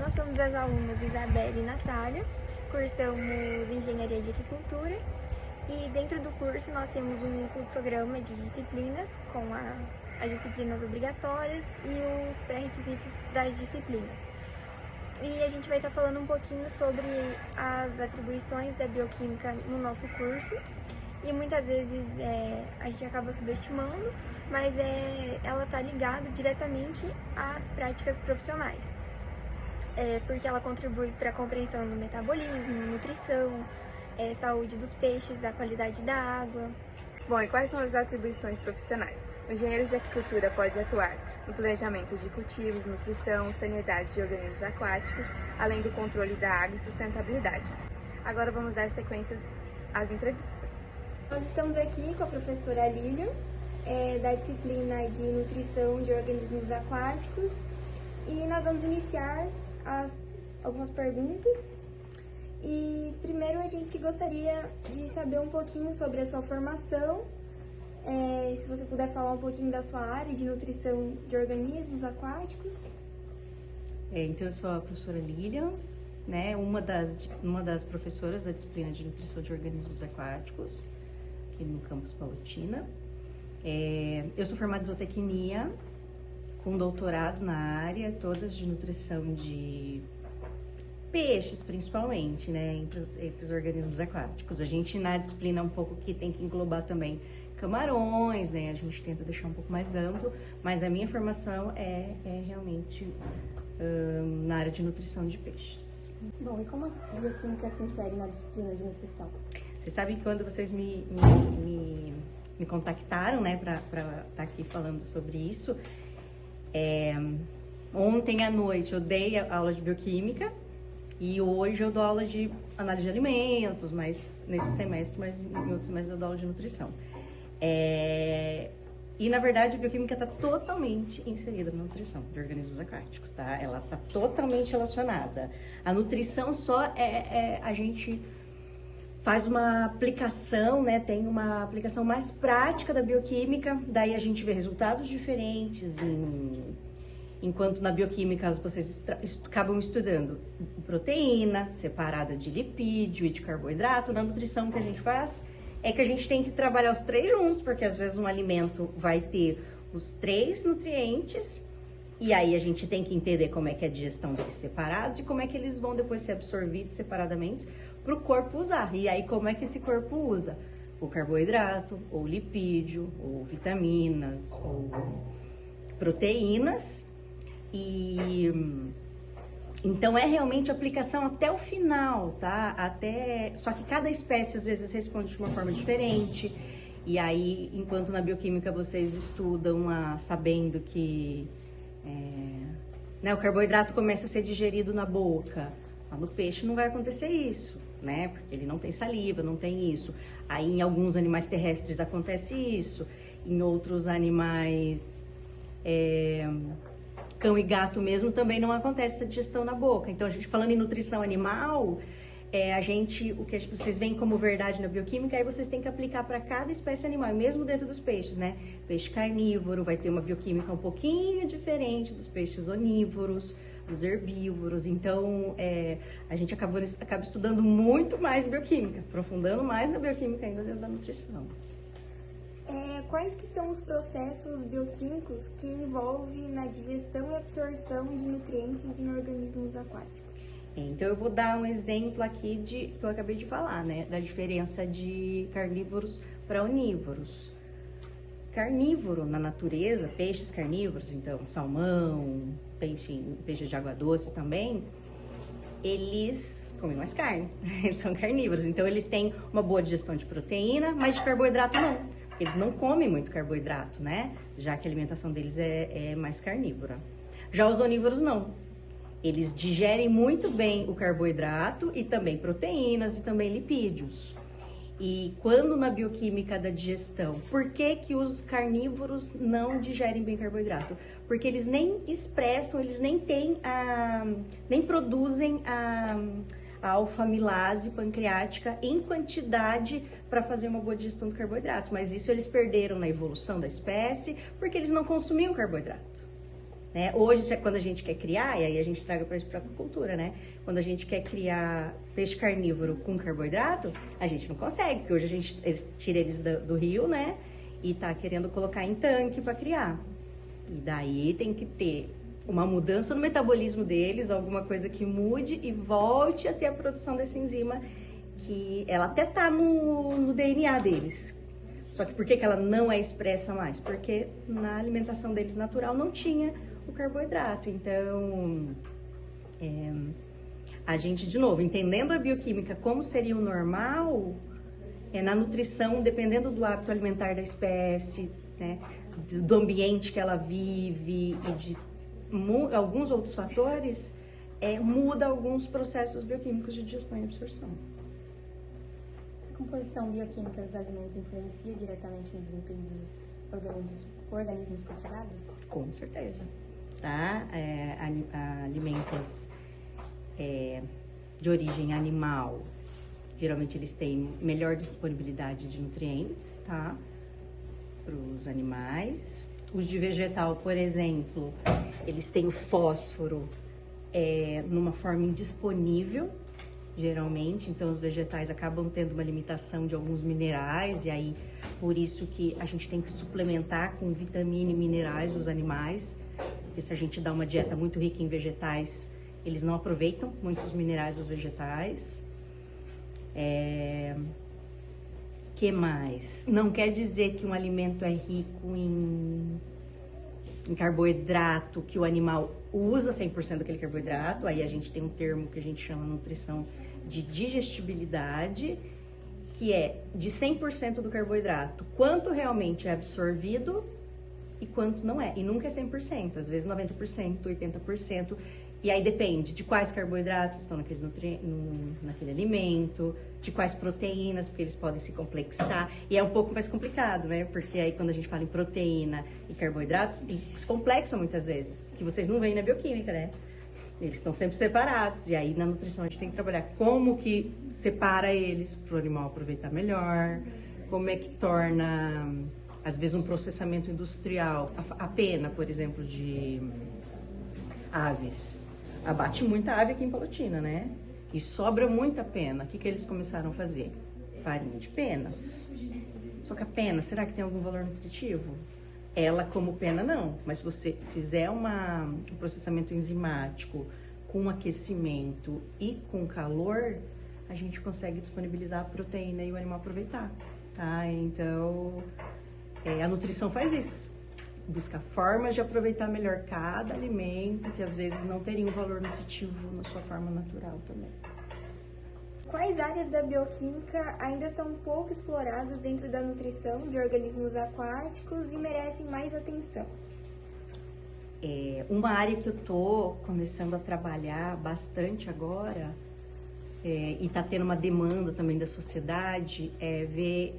Nós somos as alunas Isabelle e Natália, cursamos Engenharia de Agricultura e dentro do curso nós temos um fluxograma de disciplinas com as disciplinas obrigatórias e os pré-requisitos das disciplinas. E a gente vai estar falando um pouquinho sobre as atribuições da bioquímica no nosso curso e muitas vezes a gente acaba subestimando, mas ela está ligada diretamente às práticas profissionais. Porque ela contribui para a compreensão do metabolismo, nutrição, saúde dos peixes, a qualidade da água. Bom, e quais são as atribuições profissionais? O engenheiro de agricultura pode atuar no planejamento de cultivos, nutrição, sanidade de organismos aquáticos, além do controle da água e sustentabilidade. Agora vamos dar sequências às entrevistas. Nós estamos aqui com a professora Lilian, da disciplina de nutrição de organismos aquáticos, e nós vamos iniciar algumas perguntas. E primeiro a gente gostaria de saber um pouquinho sobre a sua formação, se você puder falar um pouquinho da sua área de nutrição de organismos aquáticos. Então eu sou a professora Lilian, né, uma das professoras da disciplina de nutrição de organismos aquáticos, aqui no campus Palotina. Eu sou formada em zootecnia, com doutorado na área, todas de nutrição de peixes, principalmente, né, entre os organismos aquáticos. A gente, na disciplina, um pouco que tem que englobar também camarões, né, a gente tenta deixar um pouco mais amplo, mas a minha formação é realmente na área de nutrição de peixes. Bom, e como a bioquímica se insere na disciplina de nutrição? Vocês sabem que quando vocês me contactaram, né, para estar aqui falando sobre isso, ontem à noite eu dei a aula de bioquímica e hoje eu dou aula de análise de alimentos, mas nesse semestre, mas em outro semestre eu dou aula de nutrição. E na verdade a bioquímica está totalmente inserida na nutrição de organismos aquáticos, tá? Ela está totalmente relacionada. A nutrição só a gente faz uma aplicação, né? Tem uma aplicação mais prática da bioquímica, daí a gente vê resultados diferentes enquanto na bioquímica vocês acabam estudando proteína separada de lipídio e de carboidrato. Na nutrição, o que a gente faz é que a gente tem que trabalhar os três juntos, porque às vezes um alimento vai ter os três nutrientes e aí a gente tem que entender como é que é a digestão deles separados e como é que eles vão depois ser absorvidos separadamente para o corpo usar. E aí como é que esse corpo usa? O carboidrato, ou lipídio, ou vitaminas, ou proteínas. E então é realmente aplicação até o final, tá? Só que cada espécie às vezes responde de uma forma diferente. E aí, enquanto na bioquímica vocês estudam sabendo que o carboidrato começa a ser digerido na boca, lá no peixe não vai acontecer isso, né? Porque ele não tem saliva, não tem isso. Aí em alguns animais terrestres acontece isso, em outros animais cão e gato mesmo, também não acontece essa digestão na boca. Então, a gente falando em nutrição animal, o que vocês veem como verdade na bioquímica, aí vocês têm que aplicar para cada espécie animal, mesmo dentro dos peixes, né? Peixe carnívoro vai ter uma bioquímica um pouquinho diferente dos peixes onívoros, dos herbívoros. Então, a gente acaba estudando muito mais bioquímica, aprofundando mais na bioquímica ainda dentro da nutrição. Quais que são os processos bioquímicos que envolvem na digestão e absorção de nutrientes em organismos aquáticos? Então, eu vou dar um exemplo aqui que eu acabei de falar, né? Da diferença de carnívoros para onívoros. Carnívoro, na natureza, peixes carnívoros, então salmão, peixe de água doce também, eles comem mais carne, eles são carnívoros. Então, eles têm uma boa digestão de proteína, mas de carboidrato não. Eles não comem muito carboidrato, né? Já que a alimentação deles é mais carnívora. Já os onívoros não. Eles digerem muito bem o carboidrato e também proteínas e também lipídios. E quando na bioquímica da digestão, por que os carnívoros não digerem bem carboidrato? Porque eles nem expressam, eles nem produzem a alfa-amilase pancreática em quantidade para fazer uma boa digestão dos carboidratos. Mas isso eles perderam na evolução da espécie porque eles não consumiam carboidrato. né? Hoje, quando a gente quer criar, e aí a gente traga para a aquicultura, né? Quando a gente quer criar peixe carnívoro com carboidrato, a gente não consegue, porque hoje eles tira eles do rio, né? E tá querendo colocar em tanque para criar. E daí tem que ter uma mudança no metabolismo deles, alguma coisa que mude e volte a ter a produção dessa enzima, que ela até tá no DNA deles. Só que por que ela não é expressa mais? Porque na alimentação deles natural não tinha o carboidrato. Então, a gente, de novo, entendendo a bioquímica como seria o normal, na nutrição, dependendo do hábito alimentar da espécie, né, do ambiente que ela vive e de alguns outros fatores, muda alguns processos bioquímicos de digestão e absorção. A composição bioquímica dos alimentos influencia diretamente no desempenho dos organismos cultivados? Com certeza. Tá? Alimentos de origem animal, geralmente eles têm melhor disponibilidade de nutrientes, tá? Para os animais. Os de vegetal, por exemplo, eles têm o fósforo numa forma indisponível, geralmente, então os vegetais acabam tendo uma limitação de alguns minerais, e aí por isso que a gente tem que suplementar com vitamina e minerais os animais, porque se a gente dá uma dieta muito rica em vegetais, eles não aproveitam muitos minerais dos vegetais. Que mais? Não quer dizer que um alimento é rico em carboidrato, que o animal usa 100% daquele carboidrato. Aí a gente tem um termo que a gente chama nutrição de digestibilidade, que é de 100% do carboidrato, quanto realmente é absorvido e quanto não é. E nunca é 100%, às vezes 90%, 80%. E aí depende de quais carboidratos estão naquele alimento, de quais proteínas, porque eles podem se complexar. E é um pouco mais complicado, né? Porque aí quando a gente fala em proteína e carboidratos, eles se complexam muitas vezes, que vocês não veem na bioquímica, né? Eles estão sempre separados. E aí na nutrição a gente tem que trabalhar como que separa eles para o animal aproveitar melhor, como é que torna, às vezes, um processamento industrial. A pena, por exemplo, de aves. Abate muita ave aqui em Palotina, né? E sobra muita pena. O que eles começaram a fazer? Farinha de penas. Só que a pena, será que tem algum valor nutritivo? Ela como pena não, mas se você fizer um processamento enzimático com aquecimento e com calor, a gente consegue disponibilizar a proteína e o animal aproveitar, tá? Então, a nutrição faz isso. Busca formas de aproveitar melhor cada alimento, que às vezes não teria um valor nutritivo na sua forma natural também. Quais áreas da bioquímica ainda são pouco exploradas dentro da nutrição de organismos aquáticos e merecem mais atenção? Uma área que eu tô começando a trabalhar bastante agora, e está tendo uma demanda também da sociedade, é ver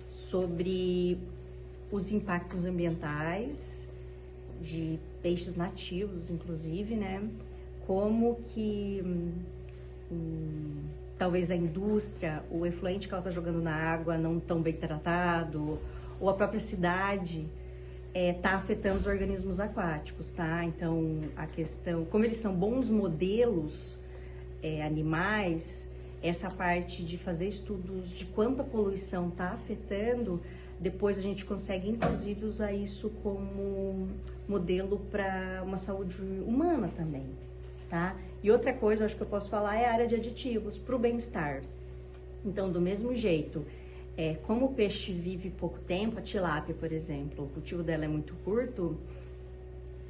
sobre os impactos ambientais de peixes nativos, inclusive, né? Como que talvez a indústria, o efluente que ela está jogando na água não tão bem tratado, ou a própria cidade está afetando os organismos aquáticos, tá? Então, a questão, como eles são bons modelos animais, essa parte de fazer estudos de quanto a poluição está afetando, depois a gente consegue, inclusive, usar isso como modelo para uma saúde humana também, tá? E outra coisa, eu acho que eu posso falar, é a área de aditivos para o bem-estar. Então, do mesmo jeito, como o peixe vive pouco tempo, a tilápia, por exemplo, o cultivo dela é muito curto,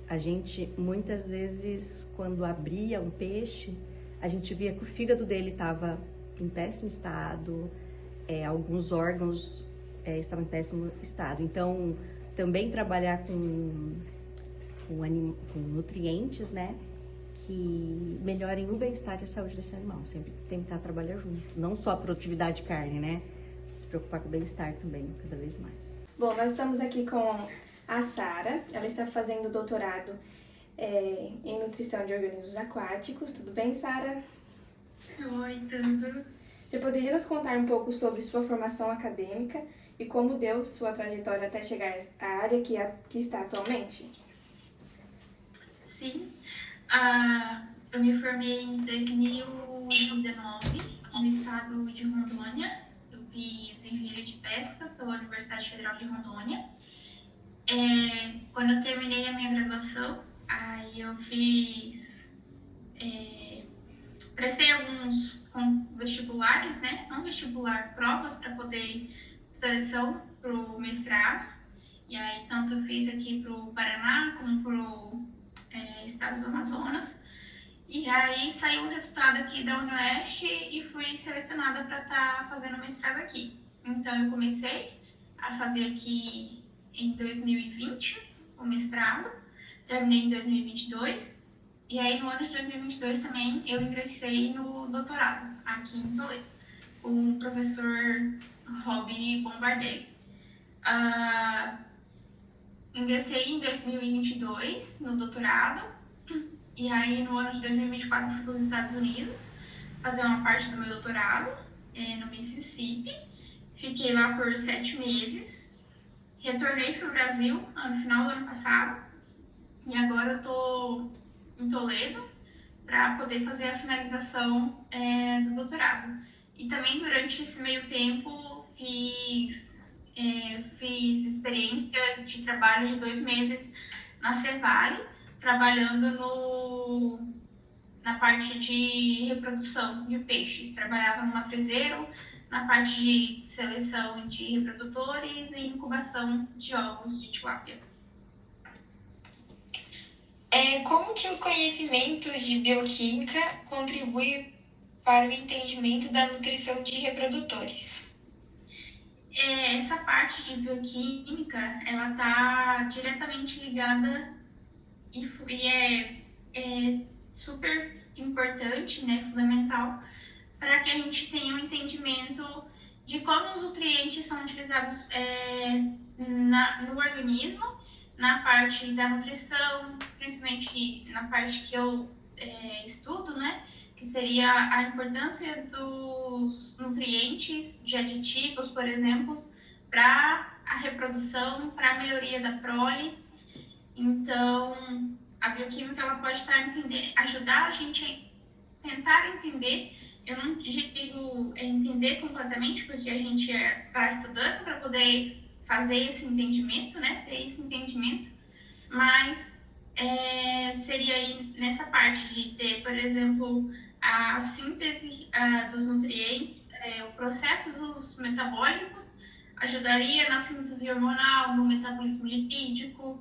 a gente, muitas vezes, quando abria um peixe, a gente via que o fígado dele estava em péssimo estado, alguns órgãos estavam em péssimo estado. Então, também trabalhar com nutrientes, né, que melhorem o bem-estar e a saúde desse animal. Sempre tentar trabalhar junto. Não só a produtividade de carne, né? Se preocupar com o bem-estar também, cada vez mais. Bom, nós estamos aqui com a Sara. Ela está fazendo doutorado em nutrição de organismos aquáticos. Tudo bem, Sara? Oi, tudo. Você poderia nos contar um pouco sobre sua formação acadêmica e como deu sua trajetória até chegar à área que está atualmente? Sim. Eu me formei em 2019 no estado de Rondônia. Eu fiz engenharia de pesca pela Universidade Federal de Rondônia. Quando eu terminei a minha graduação, aí eu prestei alguns vestibulares, né? Não vestibular, provas para poder seleção para o mestrado. E aí, tanto eu fiz aqui para o Paraná como para o estado do Amazonas. E aí saiu o resultado aqui da UniOeste e fui selecionada para estar fazendo mestrado aqui. Então eu comecei a fazer aqui em 2020 o mestrado, terminei em 2022. E aí no ano de 2022 também eu ingressei no doutorado aqui em Toledo, com o professor Rob Bombardelli. Ingressei em 2022 no doutorado, e aí no ano de 2024 fui para os Estados Unidos fazer uma parte do meu doutorado no Mississippi. Fiquei lá por 7 meses, retornei para o Brasil no final do ano passado e agora eu estou em Toledo para poder fazer a finalização do doutorado. E também durante esse meio tempo fiz experiência de trabalho de 2 meses na Cevale, trabalhando na parte de reprodução de peixes. Trabalhava no matrezeiro, na parte de seleção de reprodutores e incubação de ovos de tilápia. Como que os conhecimentos de bioquímica contribuem para o entendimento da nutrição de reprodutores? Essa parte de bioquímica, ela está diretamente ligada e é super importante, né, fundamental, para que a gente tenha um entendimento de como os nutrientes são utilizados no organismo, na parte da nutrição, principalmente na parte que eu estudo, né, que seria a importância dos nutrientes, de aditivos, por exemplo, para a reprodução, para a melhoria da prole. Então, a bioquímica ela pode ajudar a gente a tentar entender. Eu não digo entender completamente, porque a gente está estudando para poder fazer esse entendimento, né? Ter esse entendimento, mas seria aí nessa parte de ter, por exemplo, a síntese dos nutrientes, o processo dos metabólicos, ajudaria na síntese hormonal, no metabolismo lipídico,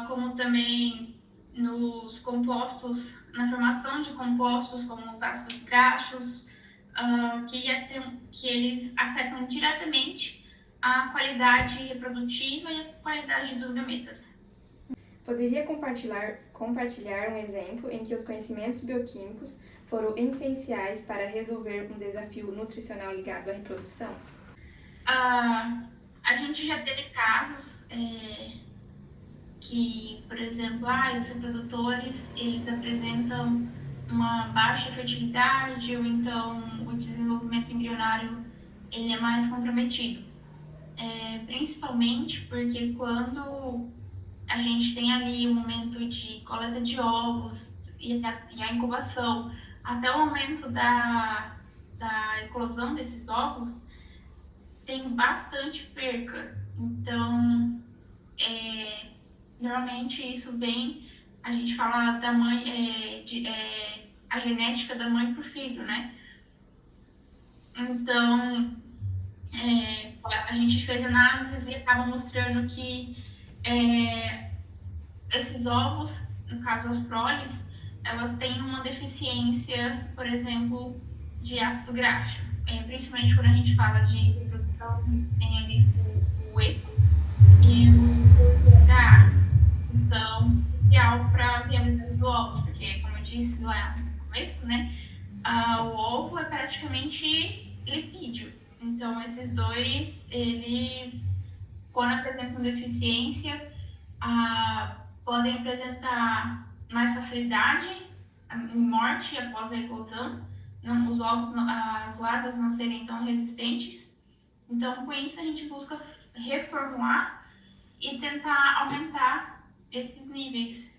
como também nos compostos, na formação de compostos como os ácidos graxos, que eles afetam diretamente a qualidade reprodutiva e a qualidade dos gametas. Poderia compartilhar um exemplo em que os conhecimentos bioquímicos foram essenciais para resolver um desafio nutricional ligado à reprodução? A gente já teve casos que, por exemplo, os reprodutores eles apresentam uma baixa fertilidade ou então o desenvolvimento embrionário ele é mais comprometido. Principalmente porque quando a gente tem ali o momento de coleta de ovos e a incubação, até o momento da eclosão desses ovos, tem bastante perca. Então, normalmente isso vem, a gente fala da mãe, a genética da mãe para o filho, né? Então, a gente fez análises e acaba mostrando que esses ovos, no caso as proles, elas têm uma deficiência, por exemplo, de ácido graxo. Principalmente quando a gente fala de reprodução, tem ali o EPO e o PH. Então, ideal para a viabilidade do ovo, porque, como eu disse lá no começo, né, o ovo é praticamente lipídio. Então, esses dois, eles, quando apresentam deficiência, podem apresentar mais facilidade em morte após a eclosão, os ovos, as larvas não serem tão resistentes. Então, com isso, a gente busca reformular e tentar aumentar esses níveis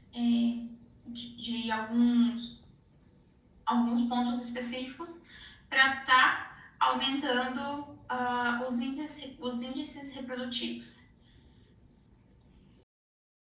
de alguns pontos específicos para estar aumentando os índices reprodutivos.